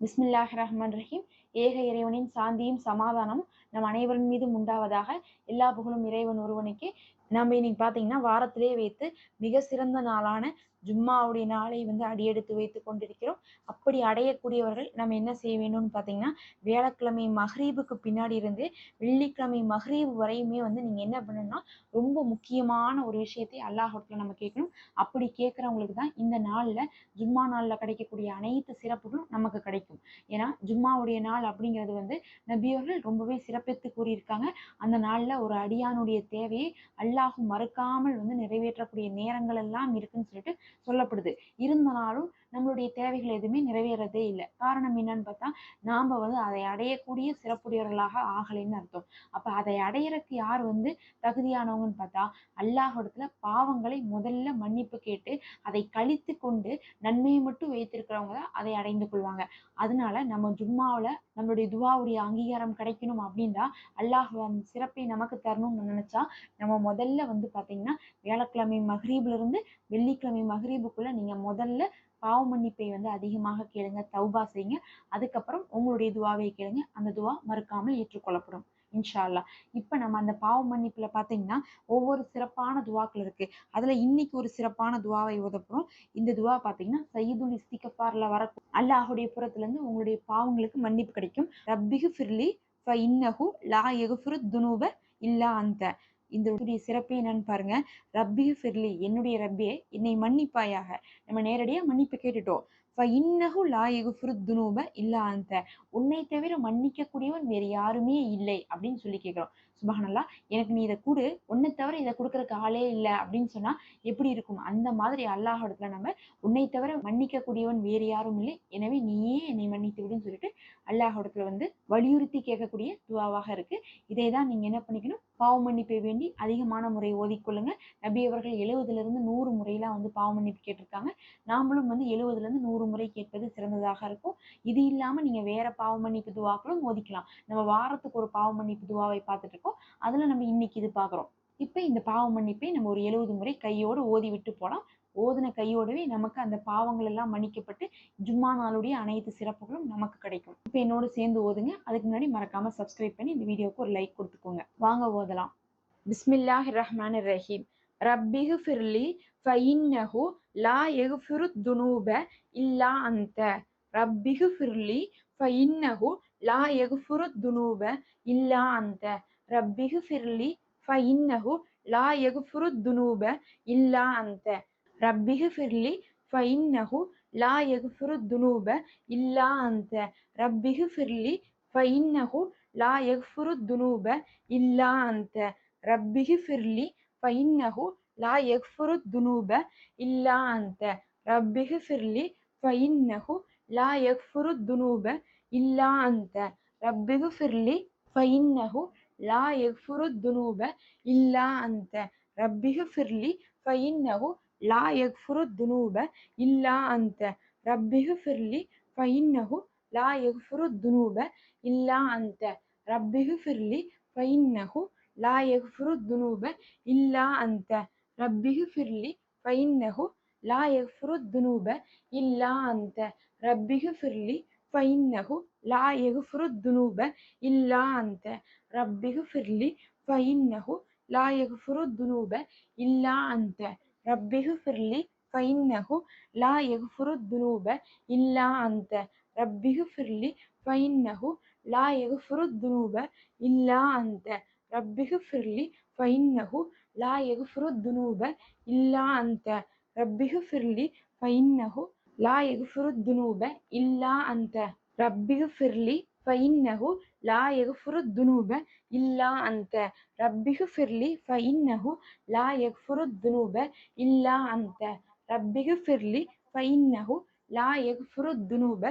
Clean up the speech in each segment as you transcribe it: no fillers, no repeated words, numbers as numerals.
பிஸ்மில்லாஹ் ரஹ்மான் ரஹீம். ஏக இறைவனின் சாந்தியும் சமாதானம் நம் அனைவரின் மீதும் உண்டாவதாக. எல்லா புகழும் இறைவன் ஒருவனுக்கே. நம்ம இன்னைக்கு பார்த்தீங்கன்னா வாரத்திலே வைத்து மிக சிறந்த நாளான ஜும்மாவுடைய நாளை அடியெடுத்து வைத்து கொண்டிருக்கிறோம். அப்படி அடையக்கூடியவர்கள் நம்ம என்ன செய்ய வேண்டும்னு பார்த்தீங்கன்னா, வியாழக்கிழமை மஹ்ரீபுக்கு பின்னாடி இருந்து வெள்ளிக்கிழமை மஹ்ரீப் வரையுமே நீங்க என்ன பண்ணணும்னா, ரொம்ப முக்கியமான ஒரு விஷயத்தை அல்லாஹ்விடத்துல நம்ம கேட்கணும். அப்படி கேட்கறவங்களுக்கு தான் இந்த நாள்ல ஜும்மா நாள்ல கிடைக்கக்கூடிய அனைத்து சிறப்புகளும் நமக்கு கிடைக்கும். ஏன்னா ஜும்மாவுடைய நாள் அப்படிங்கிறது நபியவர்கள் ரொம்பவே சிறப்பித்து கூறியிருக்காங்க. அந்த நாள்ல ஒரு அடியானுடைய தேவையை அல்லாஹ் மறுக்காமல் நிறைவேற்றக்கூடிய நேரங்கள் எல்லாம் இருக்குன்னு சொல்லிட்டு சொல்லப்படுது. இருந்தனாலும் நம்மளுடைய தேவைகள் எதுவுமே நிறைவேறதே இல்லை. காரணம் என்னன்னு பார்த்தா, நாம அதை அடையக்கூடிய சிறப்புடையவர்களாக ஆகலைன்னு அர்த்தம். அப்ப அதை அடையறதுக்கு யார் தகுதியானவங்கன்னு பார்த்தா, அல்லாஹ்விடத்துல பாவங்களை முதல்ல மன்னிப்பு கேட்டு அதை கழித்து கொண்டு நன்மையை மட்டும் வைத்திருக்கிறவங்க தான் அதை அடைந்து கொள்வாங்க. அதனால நம்ம ஜும்மாவுல நம்மளுடைய துவாவுடைய அங்கீகாரம் கிடைக்கணும் அப்படின்னா, அல்லாஹ் அந்த சிறப்பை நமக்கு தரணும்னு நினைச்சா, நம்ம முதல்ல பாத்தீங்கன்னா வியாழக்கிழமை மஹ்ரீப்ல இருந்து வெள்ளிக்கிழமை மஹ்ரீபுக்குள்ள நீங்க முதல்ல பாவ மன்னிப்பை அதிகமாக கேளுங்க, தௌபா செய்யுங்க. அதுக்கப்புறம் உங்களுடைய துவாவை கேளுங்க. அந்த துவா மறுக்காமல் ஏற்றுக்கொள்ளப்படும் இன்ஷா அல்லாஹ். இப்ப நம்ம அந்த பாவ மன்னிப்புல பாத்தீங்கன்னா ஒவ்வொரு சிறப்பான துவாக்கள் இருக்கு. அதுல இன்னைக்கு ஒரு சிறப்பான துவாவை ஓதப்போறோம். இந்த துவா பாத்தீங்கன்னா சையதுல் இஸ்திகஃபார்ல வர அல்லாஹுடைய புறத்துல இருந்து உங்களுடைய பாவங்களுக்கு மன்னிப்பு கிடைக்கும். ரப்பிகு ஃபிர்லி ஃப இன்னஹு லா யக்ஃபிரு துனூப இல்லா அன்த. இந்த சிறப்பே என்னன்னு பாருங்க. ரப்பிகு ஃபிர்லி, என்னுடைய ரப்பியே என்னை மன்னிப்பாயாக. நம்ம நேரடியா மன்னிப்பு கேட்டுட்டோம். ஃப இன்னஹு லா யக்ஃபிரு துனூப இல்லா அன்த. உன்னை தவிர மன்னிக்க கூடியவன் வேறு யாருமே இல்லை அப்படின்னு சொல்லி கேட்கிறோம். சுப்ஹானல்லாஹ். எனக்கு நீ இதை கொடு, உன்னை தவிர இதை கொடுக்கறதுக்கு ஆளே இல்லை அப்படின்னு சொன்னா எப்படி இருக்கும்? அந்த மாதிரி அல்லாஹ் இடத்துல நம்ம உன்னை தவிர மன்னிக்க கூடியவன் வேறு யாரும் இல்லை, எனவே நீயே என்னை மன்னித்து விடுன்னு சொல்லிட்டு அல்லாஹ் இடத்துல வலியுறுத்தி கேட்கக்கூடிய துவாவாக இருக்கு. இதை தான் நீங்க என்ன பண்ணிக்கணும், பாவ மன்னிப்பை வேண்டி அதிகமான முறை ஓதிக்கொள்ளுங்க. நபி அவர்கள் 70 100 முறையெல்லாம் பாவ மன்னிப்பு கேட்டிருக்காங்க. நாமளும் 70 100 முறை கேட்பது சிறந்ததாக இருக்கும். இது இல்லாம நீங்க வேற பாவ மன்னிப்பு துவாக்களும் ஓதிக்கலாம். நம்ம வாரத்துக்கு ஒரு பாவ மன்னிப்பு துவாவை பார்த்துட்டு இருக்கோம். அதுல நம்ம இன்னைக்கு இது பார்க்குறோம். இப்ப இந்த பாவ மன்னிப்பை நம்ம ஒரு 70 முறை கையோடு ஓதி விட்டு போலாம். ஓதின கையோடவே நமக்கு அந்த பாவங்கள் எல்லாம் மன்னிக்கப்பட்டு ஜும்மா நாளுடைய அனைத்து சிறப்புகளும் நமக்கு கிடைக்கும். இப்ப என்னோட சேர்ந்து ஓதுங்க. அதுக்கு முன்னாடி மறக்காம சப்ஸ்கிரைப் பண்ணி இந்த வீடியோக்கு ஒரு லைக் கொடுத்துக்கோங்க. வாங்க ஓதலாம். பிஸ்மில்லாஹிர் ரஹ்மானிர் ரஹீம். ரப்பிகு ஃபிர்லி ஃபஇன்னஹு லா யக்ஃபிரு துனூப இல்லா அன்த. ரப்பிகு ஃபிர்லி ஃபஇன்னஹு லா யக்ஃபிரு துனூப இல்லா அன்த. ரப்பிகு ஃபிர்லி ஃபஇன்னஹு லா யக்ஃபிரு துனூப இல்லா அன்த. ரப்பிகு ஃபிர்லி ஃபஇன்னஹு லா யக்ஃபிரு துனூப இல்லா அன்த. ரப்பிகு ஃபிர்லி ஃபஇன்னஹு லா யக்ஃபிரு துனூப இல்லா அன்த. ரப்பிகு ஃபிர்லி ஃபஇன்னஹு லா யக்ஃபிரு துனூப இல்லா அன்த. ரப்பிகு ஃபிர்லி ஃபஇன்னஹு லா யக்ஃபிரு துனூப இல்லா அன்த. ரப்பிகு ஃபிர்லி ஃபஇன்னஹு லா யக்ஃபிரு துனூப இல்லா அன்த. ரப்பிகு ஃபிர்லி ஃபஇன்னஹு லா யக்ஃபிரு துனூப இல்லா அன்த. ரப்பிகு ஃபிர்லி ஃபஇன்னஹு லா யக்ஃபிரு துனூப இல்லா அன்த. ரப்பிகு ஃபிர்லி ஃபஇன்னஹு லா யக்ஃபிரு துனூப இல்லா அன்த. ரப்பிகு ஃபிர்லி ஃபஇன்னஹு லா யக்ஃபிரு துனூப இல்லா அன்த. ரப்பிகு ஃபிர்லி ஃபஇன்னஹு லா யக்ஃபிரு துனூப இல்லா அன்த. ரப்பிகு ஃபிர்லி ஃபஇன்னஹு லா யக்ஃபிரு துனூப இல்லா அன்த. ரப்பிகு ஃபிர்லி ஃபஇன்னஹு லா யக்ஃபிரு துனூப இல்லா அன்த. ரப்பிகு ஃபிர்லி ஃபஇன்னஹு லா யக்ஃபிரு துனூப இல்லா அன்த. ரப்பிகு ஃபிர்லி ஃபஇன்னஹு லா யக்ஃபிரு துனூப இல்லா அன்த. ரப்பிகு ஃபிர்லி ஃபஇன்னஹு லா யக்ஃபிரு துனூப இல்லா அன்த. ரப்பிகு ஃபிர்லி ஃபஇன்னஹு லா யக்ஃபிரு துனூப இல்லா அன்த. ரப்பிகு ஃபிர்லி ஃபஇன்னஹு லா யக்ஃபிரு துனூப இல்லா அன்த. ரப்பிகு ஃபிர்லி ஃபஇன்னஹு லா யக்ஃபிரு துனூப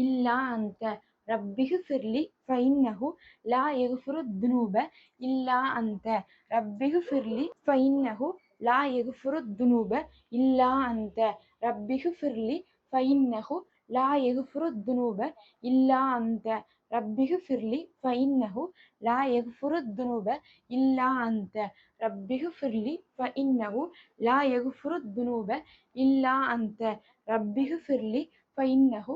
இல்லா அன்த. ரப்பிகு ஃபிர்லி ஃபஇன்னஹு லா யக்ஃபிரு துனூப இல்லா அன்த. ரப்பிகு ஃபிர்லி ஃபஇன்னஹு லா யக்ஃபிரு துனூப இல்லா அன்த. ரப்பிகு ஃபிர்லி ஃபஇன்னஹு லா யக்ஃபிரு துனூப இல்லா அன்த. ரப்பிகு ஃபிர்லி ஃபஇன்னஹு லா யக்ஃபிரு துனூப இல்லா அன்த. ரப்பிகு ஃபிர்லி ஃபஇன்னஹு லா யக்ஃபிரு துனூப இல்லா அன்த. ரப்பிகு ஃபிர்லி ஃபஇன்னஹு